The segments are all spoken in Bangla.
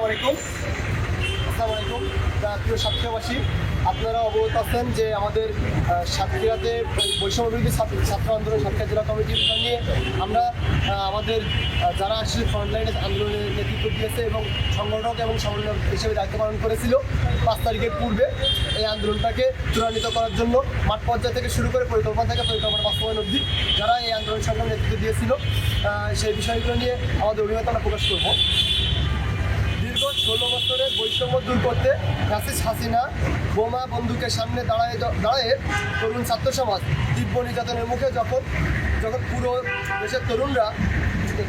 আসসালামু আলাইকুম প্রিয় সাতক্ষীরাবাসী, আপনারা অবগত আছেন যে আমাদের সাতক্ষীরাতে বৈষম্য বিরোধী ছাত্র আন্দোলন সাতক্ষীরা জেলা কমিটির নিয়ে আমরা আমাদের যারা আসলে ফ্রন্টলাইনে আন্দোলনের নেতৃত্ব দিয়েছে এবং সংগঠক এবং সমন্বয়ক হিসেবে দায়িত্ব পালন করেছিল 5 তারিখের পূর্বে এই আন্দোলনটাকে ত্বরান্বিত করার জন্য মাঠ পর্যায় থেকে শুরু করে পরিকল্পনা বাস্তবায়ন অবধি যারা এই আন্দোলন সংগ্রামে নেতৃত্ব দিয়েছিল সেই বিষয়গুলো নিয়ে আমাদের অভিজ্ঞতা আমরা প্রকাশ করব। দীর্ঘ 16 বছরের বৈষম্য দূর করতে ফ্যাসিস্ট হাসিনা বোমা বন্দুকের সামনে দাঁড়ায় তরুণ ছাত্র সমাজ তীব্র নির্যাতনের মুখে যখন পুরো দেশের তরুণরা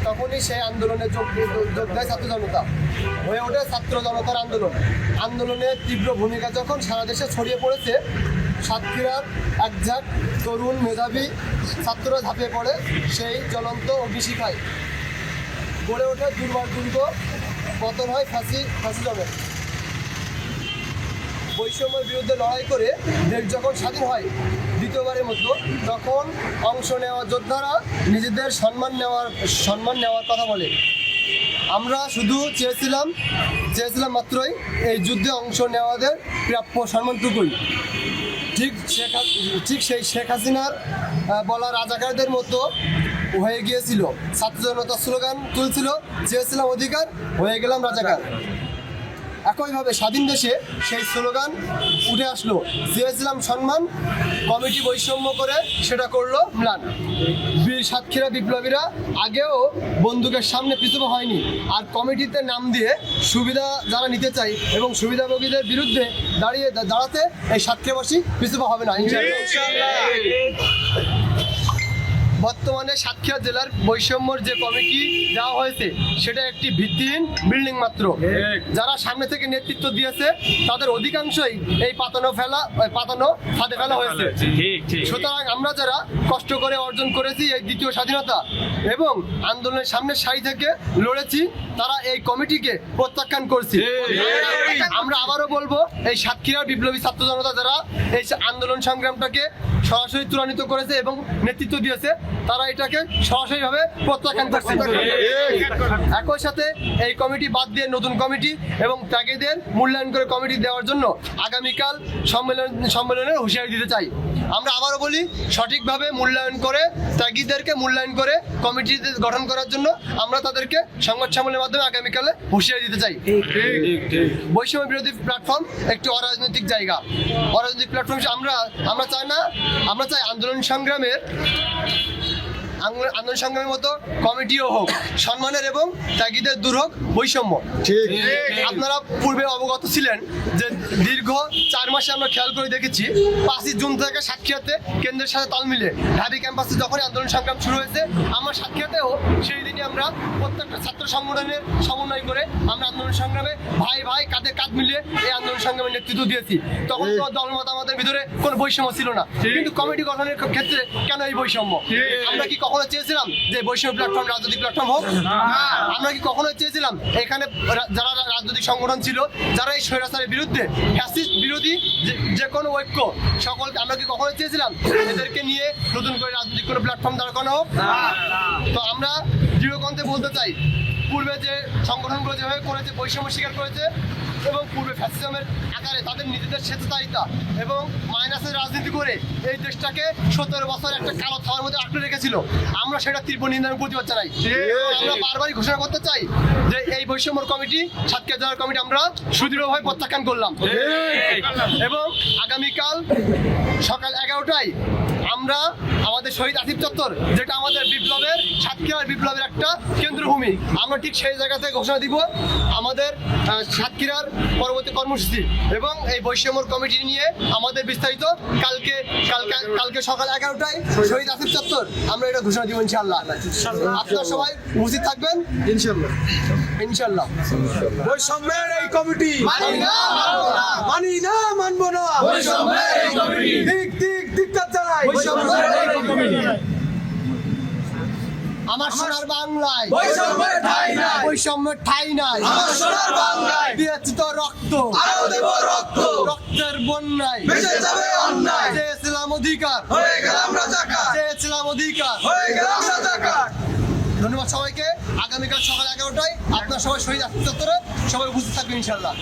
তখনই সেই আন্দোলনে যোগ দেয় ছাত্র জনতা, হয়ে ওঠে ছাত্র জনতার আন্দোলনের তীব্র ভূমিকা যখন সারা দেশে ছড়িয়ে পড়েছে, সাতক্ষীরার একঝাঁক তরুণ মেধাবী ছাত্ররা ঝাঁপিয়ে পড়ে সেই জ্বলন্ত অগ্নিশিখায়। গড়ে ওঠে দুর্বার দুর্গ, পতন হয় ফ্যাসিজমের। বৈষম্যের বিরুদ্ধে লড়াই করে দেশ যখন স্বাধীন হয় দ্বিতীয়বারের মতো, তখন অংশ নেওয়া যোদ্ধারা নিজেদের সম্মান নেওয়ার কথা বলে। আমরা শুধু চেয়েছিলাম মাত্রই এই যুদ্ধে অংশ নেওয়াদের প্রাপ্য সম্মানটুকুই। ঠিক সেই শেখ হাসিনার বলা রাজাকারদের মতো হয়ে গিয়েছিল। ছাত্র জনতা স্লোগান তুলছিল, চেয়েছিলাম অধিকার, হয়ে গেলাম রাজাকার। একইভাবে স্বাধীন দেশে সেই স্লোগান উঠে আসলো, চেয়েছিলাম সম্মান, কমিটি বৈষম্য করে সেটা করলো ম্লান। বীর সাতক্ষীরা বিপ্লবীরা আগেও বন্দুকের সামনে পিছুপা হয়নি, আর কমিটিতে নাম দিয়ে সুবিধা যারা নিতে চাই এবং সুবিধাভোগীদের বিরুদ্ধে দাঁড়াতে এই সাতক্ষীরাবাসী পিছুপা হবে না ইনশাআল্লাহ। বর্তমানে সাতক্ষীরা জেলার বৈষম্যর যে কমিটি দেওয়া হয়েছে সেটা একটি ভিত্তিহীন বিল্ডিং মাত্র। যারা সামনে থেকে নেতৃত্ব দিয়েছে তাদের অধিকাংশই এই পাতানো ফাঁদে ফেলা হয়েছে। সুতরাং আমরা যারা কষ্ট করে অর্জন করেছি এই দ্বিতীয় স্বাধীনতা এবং আন্দোলনের সামনের সারি থেকে লড়েছি, তারা এই কমিটিকে প্রত্যাখ্যান করছি। আমরা আবারও বলবো, এই সাতক্ষীরার বিপ্লবী ছাত্র জনতা যারা এই আন্দোলন সংগ্রামটাকে সরাসরি ত্বরান্বিত করেছে এবং নেতৃত্ব দিয়েছে, তারা এটাকে সরাসরিভাবে প্রত্যাখ্যান করছে। একই সাথে এই কমিটি বাদ দিয়ে নতুন কমিটি এবং ত্যাগীদের মূল্যায়ন করে কমিটি দেওয়ার জন্য আগামীকাল সম্মেলনের হুঁশিয়ারি দিতে চাই। আমরা আবারও বলি, সঠিকভাবে মূল্যায়ন করে ত্যাগীদেরকে মূল্যায়ন করে কমিটি গঠন করার জন্য আমরা তাদেরকে সংবাদ সম্মেলনের মাধ্যমে আগামীকালে হুঁশিয়ারি দিতে চাই। বৈষম্য বিরোধী প্ল্যাটফর্ম একটি অরাজনৈতিক জায়গা, অরাজনৈতিক প্ল্যাটফর্ম আমরা চাই না। আমরা চাই আন্দোলন সংগ্রামের মতো কমিটিও হোক সম্মানের এবং ত্যাগীদের দূর হোক বৈষম্য। আপনারা পূর্বে অবগত ছিলেন যে দীর্ঘ 4 মাসে আমরা খেয়াল করে দেখেছি 5ই জুন থেকে সাতক্ষীরাতে কেন্দ্রের সাথে তাল মিলে ঢাবি ক্যাম্পাসে যখন আন্দোলন সংগ্রাম শুরু হয়েছে, আমরা সাতক্ষীরাতেও সেই দিনই আমরা প্রত্যেকটা ছাত্র সংগঠনের সমন্বয় করে আমরা আন্দোলন সংগ্রামে ভাই কাঁধে কাঁধ মিলিয়ে এই আন্দোলন সংগ্রামের নেতৃত্ব দিয়েছি। তখন কোনো দলমত আমাদের ভিতরে কোনো বৈষম্য ছিল না, কিন্তু কমিটি গঠনের ক্ষেত্রে কেন এই বৈষম্য? আমরা কি কখনো চেয়েছিলাম যে বৈষম্য প্ল্যাটফর্ম রাজনৈতিক প্ল্যাটফর্ম হোক? আমরা কি কখনো চেয়েছিলাম এখানে যারা রাজনৈতিক সংগঠন ছিল, যারা এই স্বৈরাচারের বিরুদ্ধে ফ্যাসিস্ট বিরোধী যে কোনো ঐক্য সকলকে আমরা কি কখনো চেয়েছিলাম এদেরকে নিয়ে নতুন করে রাজনৈতিক কোনো প্ল্যাটফর্ম দাঁড় করানো হোক? তো আমরা দৃঢ়কণ্ঠে বলতে চাই, পূর্বে যে সংগঠনগুলো যেভাবে করেছে, বৈষম্য স্বীকার করেছে এবং পূর্বে ফ্যাসিজমের আকারে তাদের নিজেদের স্বেচ্ছাচারিতা এবং মাইনাসের রাজনীতি করে এই দেশটাকে 17 বছর একটা কালো থাওয়ার মধ্যে আটকে রেখেছিল, আমরা সেটা তীব্র নিন্দা এবং প্রতিবাদ জানাই। আমরা বারবারই ঘোষণা করতে চাই যে এই বৈষম্য কমিটি, সাতক্ষীরা জেলার কমিটি আমরা সুদৃঢ়ভাবে প্রত্যাখ্যান করলাম এবং আগামীকাল সকাল 11টায় আমরা আমাদের শহীদ আসিফ চত্বর, যেটা আমাদের বিপ্লবের সাতক্ষীরার বিপ্লবের একটা কেন্দ্রভূমি, আমরা ঠিক সেই জায়গা থেকে ঘোষণা দিব আমাদের সাতক্ষীরার পরবর্তী কর্মসূচি এবং এই বৈষম্য কমিটি নিয়ে আমাদের বিস্তারিত কালকে সকাল 11টায় শহীদ আসিফ চত্বর আমরা এটা ঘোষণা দিব ইনশাআল্লাহ। আপনারা সবাই উপস্থিত থাকবেন ইনশাআল্লাহ। বৈষম্যের এই কমিটি মানি না, মানবো না। ধিক্কার জানাই আমার সোনার বাংলায় বৈষম্যের ঠাঁই নাই, আমার সোনার বাংলায় দিয়েছি তো রক্ত, আরো দেব রক্ত, রক্তের বন্যায় ভেসে যাবে অন্যায়, চেয়েছিলাম অধিকার, হয়ে গেলাম রাজাকার, চেয়েছিলাম অধিকার, হয়ে গেলাম রাজাকার। ধন্যবাদ সবাইকে। আগামী আগামীকাল সকাল 11টায় আপনার সবাই শহীদ আফ্রিদি চত্বরে সবাই উপস্থিত থাকবেন ইনশাল্লাহ।